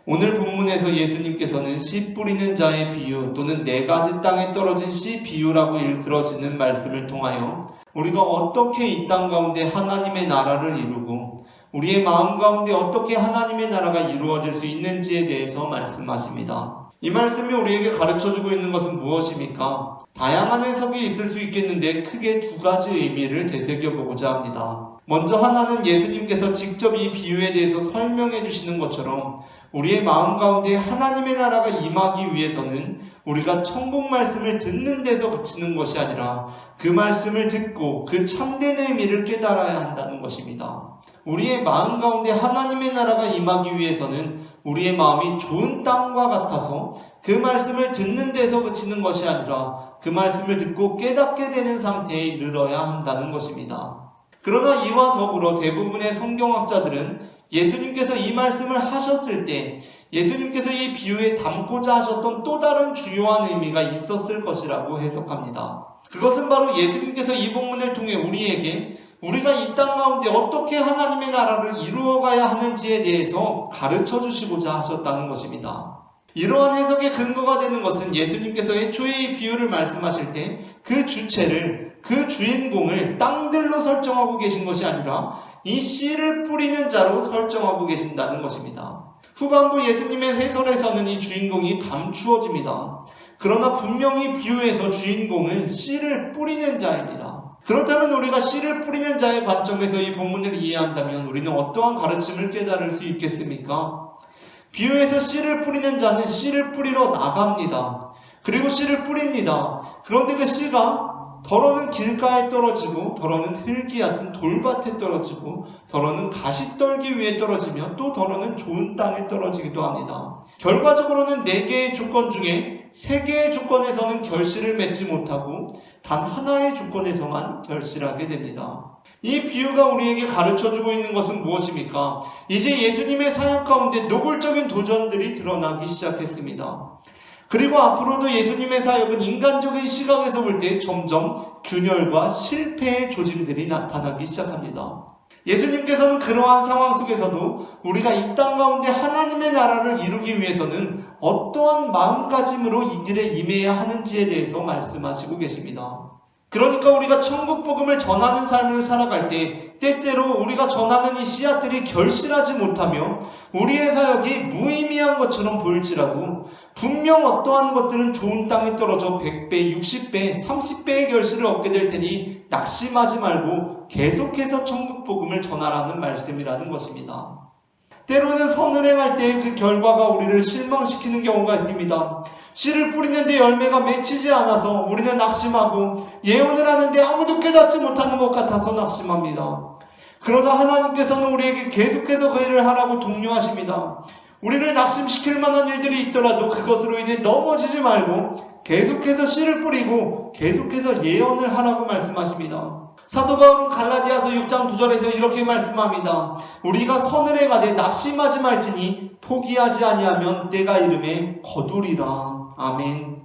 오늘 본문에서 예수님께서는 씨 뿌리는 자의 비유 또는 4가지 땅에 떨어진 씨 비유라고 일컬어지는 말씀을 통하여 우리가 어떻게 이 땅 가운데 하나님의 나라를 이루고 우리의 마음 가운데 어떻게 하나님의 나라가 이루어질 수 있는지에 대해서 말씀하십니다. 이 말씀이 우리에게 가르쳐주고 있는 것은 무엇입니까? 다양한 해석이 있을 수 있겠는데 크게 2가지 의미를 되새겨보고자 합니다. 먼저 하나는 예수님께서 직접 이 비유에 대해서 설명해 주시는 것처럼 우리의 마음 가운데 하나님의 나라가 임하기 위해서는 우리가 천국 말씀을 듣는 데서 그치는 것이 아니라 그 말씀을 듣고 그 참된 의미를 깨달아야 한다는 것입니다. 우리의 마음 가운데 하나님의 나라가 임하기 위해서는 우리의 마음이 좋은 땅과 같아서 그 말씀을 듣는 데서 그치는 것이 아니라 그 말씀을 듣고 깨닫게 되는 상태에 이르러야 한다는 것입니다. 그러나 이와 더불어 대부분의 성경학자들은 예수님께서 이 말씀을 하셨을 때 예수님께서 이 비유에 담고자 하셨던 또 다른 주요한 의미가 있었을 것이라고 해석합니다. 그것은 바로 예수님께서 이 본문을 통해 우리에게 우리가 이 땅 가운데 어떻게 하나님의 나라를 이루어가야 하는지에 대해서 가르쳐 주시고자 하셨다는 것입니다. 이러한 해석의 근거가 되는 것은 예수님께서 애초에 이 비유를 말씀하실 때 그 주체를, 그 주인공을 땅들로 설정하고 계신 것이 아니라 이 씨를 뿌리는 자로 설정하고 계신다는 것입니다. 후반부 예수님의 해설에서는 이 주인공이 감추어집니다. 그러나 분명히 비유에서 주인공은 씨를 뿌리는 자입니다. 그렇다면 우리가 씨를 뿌리는 자의 관점에서 이 본문을 이해한다면 우리는 어떠한 가르침을 깨달을 수 있겠습니까? 비유에서 씨를 뿌리는 자는 씨를 뿌리러 나갑니다. 그리고 씨를 뿌립니다. 그런데 그 씨가 더러는 길가에 떨어지고 더러는 흙이 얕은 돌밭에 떨어지고 더러는 가시떨기 위에 떨어지며 또 더러는 좋은 땅에 떨어지기도 합니다. 결과적으로는 4개의 조건 중에 3개의 조건에서는 결실을 맺지 못하고 단 하나의 조건에서만 결실하게 됩니다. 이 비유가 우리에게 가르쳐주고 있는 것은 무엇입니까? 이제 예수님의 사역 가운데 노골적인 도전들이 드러나기 시작했습니다. 그리고 앞으로도 예수님의 사역은 인간적인 시각에서 볼 때 점점 균열과 실패의 조짐들이 나타나기 시작합니다. 예수님께서는 그러한 상황 속에서도 우리가 이 땅 가운데 하나님의 나라를 이루기 위해서는 어떠한 마음가짐으로 이 길에 임해야 하는지에 대해서 말씀하시고 계십니다. 그러니까 우리가 천국 복음을 전하는 삶을 살아갈 때 때때로 우리가 전하는 이 씨앗들이 결실하지 못하며 우리의 사역이 무의미한 것처럼 보일지라도 분명 어떠한 것들은 좋은 땅에 떨어져 100배, 60배, 30배의 결실을 얻게 될 테니 낙심하지 말고 계속해서 천국 복음을 전하라는 말씀이라는 것입니다. 때로는 선을 행할 때 그 결과가 우리를 실망시키는 경우가 있습니다. 씨를 뿌리는데 열매가 맺히지 않아서 우리는 낙심하고 예언을 하는데 아무도 깨닫지 못하는 것 같아서 낙심합니다. 그러나 하나님께서는 우리에게 계속해서 그 일을 하라고 독려하십니다. 우리를 낙심시킬 만한 일들이 있더라도 그것으로 인해 넘어지지 말고 계속해서 씨를 뿌리고 계속해서 예언을 하라고 말씀하십니다. 사도 바울은 갈라디아서 6장 9절에서 이렇게 말씀합니다. 우리가 선을 행하되 낙심하지 말지니 포기하지 아니하면 때가 이름에 거두리라. 아멘.